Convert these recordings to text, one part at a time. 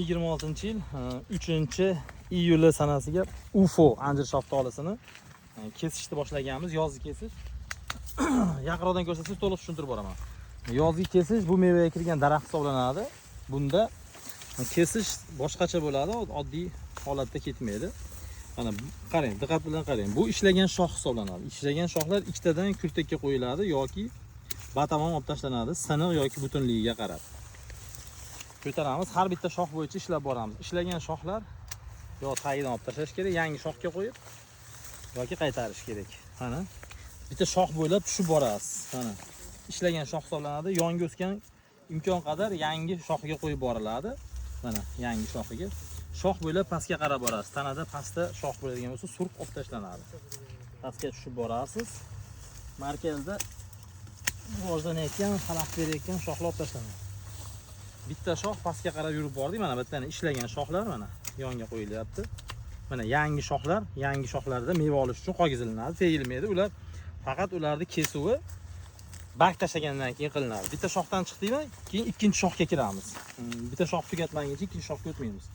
2026-yil 3-iyul sanasiga UFO anjir shaftolisini kesishni boshlaganmiz. Yozgi kesish. Yaqinroqdan ko'rsangiz to'liq tushuntirib boraman. Yozgi kesish bu mevaga kirgan daraxt hisoblanadi. Bunda kesish boshqacha bo'ladi, oddiy holatda ketmaydi. Mana qarang, diqqat bilan qarang. Bu ishlagan shox hisoblanadi. Ishlagan shoxlar ikkitadan kurtakka qo'yiladi yoki batamom olib tashlanadi, siniq yoki butunligiga qarab. Ko'taramiz, har bitta shox bo'yicha ishlab boramiz. Ishlagan shoxlar yo tagidan olib tashlash kerak, yangi shoxga qo'yib yoki qaytarish kerak. Mana bitta shox bo'ylab tushib borasiz. Mana ishlagan shox hisoblanadi. Yonga o'sgan imkon qadar yangi shoxiga qo'yib boriladi. Mana yangi shoxiga. Shox bo'ylab pastga qarab borasiz. Tanada pastda shox bo'ladigan bo'lsa, surq olib tashlanadi. Pastga tushib borasiz. Markazda rivojlanayotgan, xalaqit berayotgan shoxlar olib tashlanadi. Bitta shox pastga qarab yurib bordik. Mana bu yerda ishlagan shoxlar mana yonga qo'yilyapti. Mana yangi shoxlarda meva olish uchun qo'yiladi, tegilmaydi. Ular faqat ularni kesuvi barg tashlagandan keyin qilinadi. Bitta shoxdan chiqdikmi, keyin ikkinchi shoxga kiramiz. Bitta shox tugatmaguncha ikkinchi shoxga o'tmaymiz.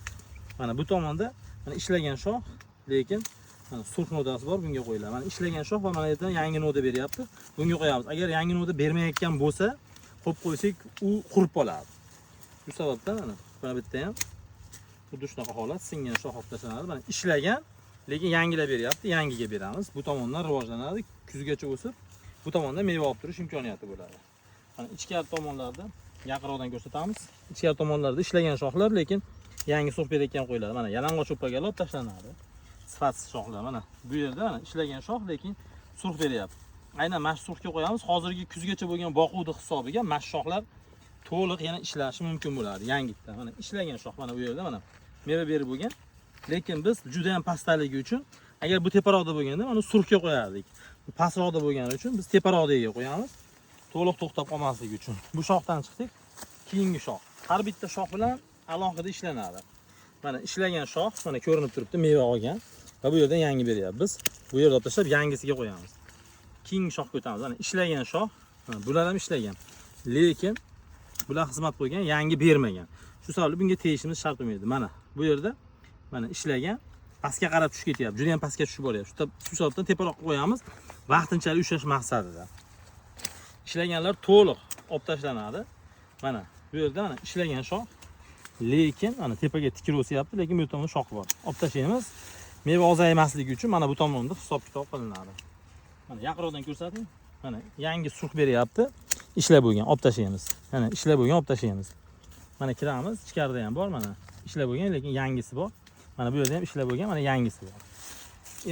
Mana bu tomonda mana ishlagan shox, lekin mana surx nodasi bor, bunga qo'yiladi. Mana ishlagan shox va mana yerdan yangi noda beryapti. Bunga qo'yamiz. Agar yangi noda bermayotgan bo'lsa, qo'yib qo'ysak, u qurib qoladi. Shu sababdan mana bu yerda ham xuddi shunaqa holat, singan shox olib tashlanadi. Mana ishlagan, lekin yangilab beryapti, yangiga beramiz. Bu tomondan rivojlanadi, kuzgacha o'sib, bu tomonda meva olib turish imkoniyati bo'ladi. Mana ichkari tomonlarda yaqinroqdan ko'rsatamiz. Ichkari tomonlarda ishlagan shoxlar, lekin yangi surx berayotgan qo'yiladi. Mana yalang'och o'pkaga olib tashlanadi. Sifatsiz shoxlar mana bu yerda mana ishlagan shox, lekin surx beryapti. Aynan mana shu surxga qo'yamiz. Hozirgi kuzgacha bo'lgan boquvdi hisobiga mana shu shoxlar to'liq yana ishlashi mumkin bo'ladi. Yangitda mana ishlagan shox mana bu yerda mana meva berib bo'lgan. Lekin biz juda ham pastligi uchun agar bu teparoqda bo'lganda mana surxga qo'yardik. Bu pastroqda bo'lgani uchun biz teparoqdaga qo'yamiz. To'liq to'xtab qolmasligi uchun. Bu shoxdan chiqdik. Keyingi shox. Har bitta shox bilan alohida ishlanadi. Mana ishlagan shox mana ko'rinib turibdi, meva olgan va bu yerdan yangi beryapti. Biz bu yerda olib tashlab yangisiga qo'yamiz. Keyingi shoxga o'tamiz. Mana ishlagan shox, bular ham ishlagan. Lekin bular xizmat qo'ygan, yangi bermagan. Shu sababli bunga tegishimiz shart bo'lmaydi. Mana bu yerda mana ishlagan, pastga qarab tushib ketyapti. Juda ham pastga tushib boryapti. Shu sababdan teparoqqa qo'yamiz, vaqtinchalik ushlash maqsadida. Ishlaganlar to'liq olib tashlanadi. Mana bu yerda mana ishlagan shox, lekin mana tepaga tikir o'syapti, lekin bu tomonda shox bor. Olib tashlaymiz. Meva ozaymasligi uchun mana bu tomonda hisob-kitob qilinadi. Mana yaqinroqdan ko'rsating. Mana yangi surx beryapti. Ishlab bo'lgan, olib tashlaymiz. Mana ishlab bo'lgan, olib tashlaymiz. Mana kiramiz, ichkarida ham bor, mana ishlab bo'lgan, lekin yangisi bor. Mana bu yerda ham ishlab bo'lgan, mana yangisi bor.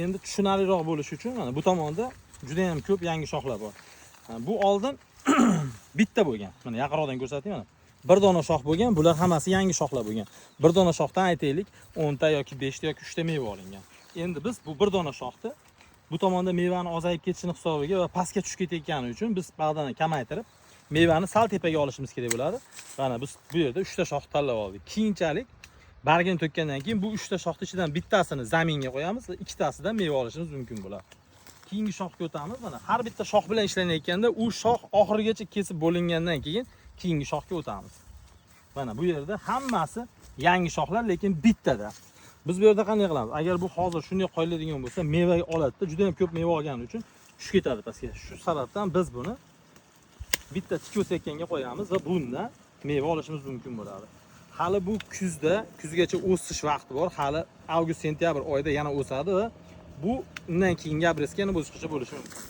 Endi tushunarliroq bo'lish uchun mana bu tomonda juda ham ko'p yangi shoxlar bor. Bu oldin bitta bo'lgan. Mana yaqinroqdan ko'rsating mana. Bir dona shox bo'lgan, bular hammasi yangi shoxlar bo'lgan. Bir dona shoxdan aytaylik 10 ta yoki 5 ta yoki 3 ta meva olingan. Endi biz bu bir dona shoxni bu tomonda mevani ozayib ketishini hisobiga va pastga tushib ketayotgani uchun biz bag'dani kamaytirib mevani sal tepaga olishimiz kerak bo'ladi. Mana biz bu yerda 3 ta shox tanlab oldik. Keyinchalik bargini to'kkandan keyin bu 3 ta shoxning ichidan bittasini zaminga qo'yamiz va ikkitasidan meva olishimiz mumkin bo'ladi. Keyingi shoxga o'tamiz. Mana har bitta shox bilan ishlanayotganda u shox oxirigacha kesib bo'lingandan keyin keyingi shoxga o'tamiz. Mana bu yerda hammasi yangi shoxlar, lekin bittada. Biz bu yerda qanday qilamiz? Agar bu hozir shunday qo'yiladigan bo'lsa, meva oladida juda ham ko'p meva olgani uchun tushib ketadi pastga. Shu sababdan biz buni bitta tik o'sayotganga qo'yamiz va bundan meva olishimiz mumkin bo'ladi. Hali bu kuzgacha o'sish vaqti bor. Hali avgust, sentyabr oyida yana o'sadi va bu undan keyingi abreskga boshqacha bo'lishi mumkin.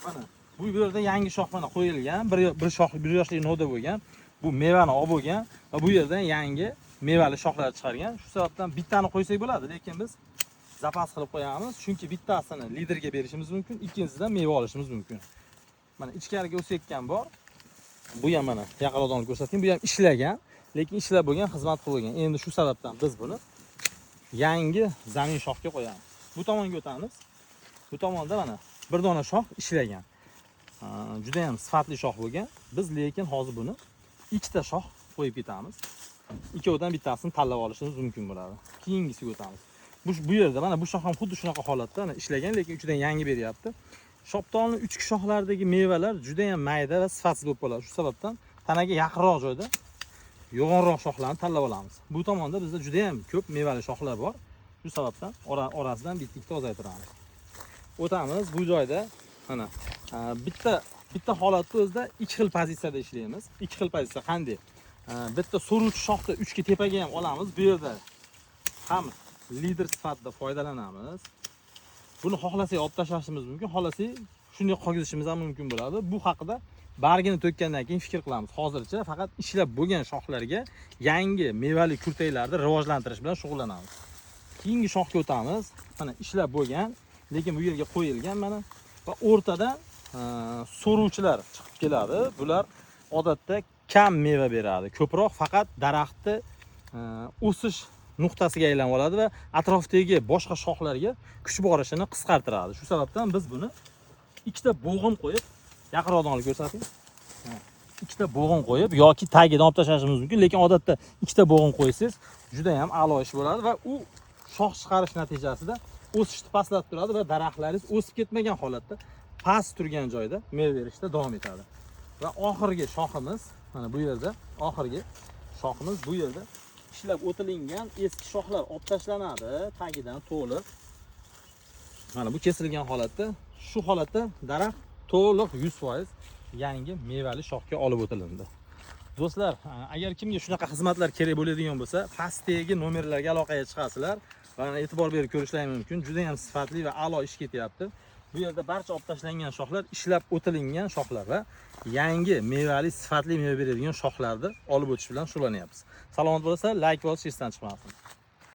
Mana bu yerda yangi shox mana qo'yilgan, bir shox, bir yoshli noda bo'lgan. Bu mevani olib bo'lgan va bu yerdan yangi mevali shoxlar chiqargan. Shu sababdan bittani qo'ysak bo'ladi, lekin biz zapas qilib qo'yamiz, chunki bittasini liderga berishimiz mumkin, ikkinchisidan meva olishimiz mumkin. Mana ichkariga o'sayotgan bor. Bu ham mana yaqinroqdan ko'rsating, bu ham ishlagan, lekin ishlab bo'lgan, xizmat qilib bo'lgan. Endi shu sababdan biz buni yangi zamin shoxga qo'yamiz. Bu tomonga o'tamiz. Bu tomonda mana bir dona shox ishlagan. Juda ham sifatli shox bo'lgan. Biz lekin hozir buni ikkita shox qo'yib ketamiz. Ikkovidan bittasini tanlab olishimiz mumkin bo'ladi. Keyingisiga o'tamiz. Bu yerda mana bu shox ham xuddi shunaqa holatda, mana ishlagan, lekin uchidan yangi beryapti. Shoptolning ichki shoxlaridagi mevalar juda ham mayda va sifatsiz bo'lib qoladi. Shu sababdan tanaga yaqinroq joyda yo'g'onroq shoxlarni tanlab olamiz. Bu tomonda bizda juda ham ko'p mevali shoxlar bor. Shu sababdan orasidan bitta ozaytiramiz. O'tamiz bu joyda mana bitta holatda o'zida ikki xil pozitsiyada ishlaymiz. Ikki xil pozitsiya qanday? Bitta so'ruvchi shoxni uchga tepaga ham olamiz. Bu yerda ham lider sifatida foydalanamiz. Buni xohlasak olib tashlashimiz mumkin, xohlasak shunday qoldirishimiz ham mumkin bo'ladi. Bu haqida bargini to'kkandan keyin fikr qilamiz. Hozircha faqat ishlab bo'lgan shoxlarga yangi mevali kurtaklarni rivojlantirish bilan shug'ullanamiz. Keyingi shoxga o'tamiz. Mana ishlab bo'lgan, lekin bu yerga qo'yilgan mana va o'rtada so'ruvchilar chiqib keladi. Bular odatda kam meva beradi. Ko'proq faqat daraxtni o'sish nuqtasiga aylanib oladi va atrofdagi boshqa shoxlarga kuch borishini qisqartiradi. Shu sababdan biz buni ikkita bo'g'in qo'yib, yaqinroqdan olib ko'rsating. Ikkita bo'g'in qo'yib yoki tagidan olib tashlashingiz mumkin, lekin odatda ikkita bo'g'in qo'ysangiz juda ham a'lo ish bo'ladi va u shox chiqarish natijasida o'sishni pastlatib turadi va daraxtlaringiz o'sib ketmagan holatda past turgan joyda meva berishda davom etadi. Va oxirgi shoximiz mana bu yerda, oxirgi shoximiz bu yerda ishlab o'tilingan eski shoxlar olib tashlanadi, tagidan to'liq. Mana bu kesilgan holatda, shu holatda daraxt to'liq 100% yangi mevali shoxga olib o'tilindi. Do'stlar, agar kimga shunaqa xizmatlar kerak bo'ladigan bo'lsa, pastdagi nomerlarga aloqaga chiqasizlar va e'tibor berib ko'rishlaringiz mumkin. Juda ham sifatli va a'lo ish ketyapti. Bu yerda barcha olib tashlangan shoxlar ishlab o'tilingan shoxlar va yangi mevali sifatli meva beradigan shoxlarni olib o'tish bilan shug'ullanyapmiz. Salomat bo'lsa, like bosib, esdan chiqmasin.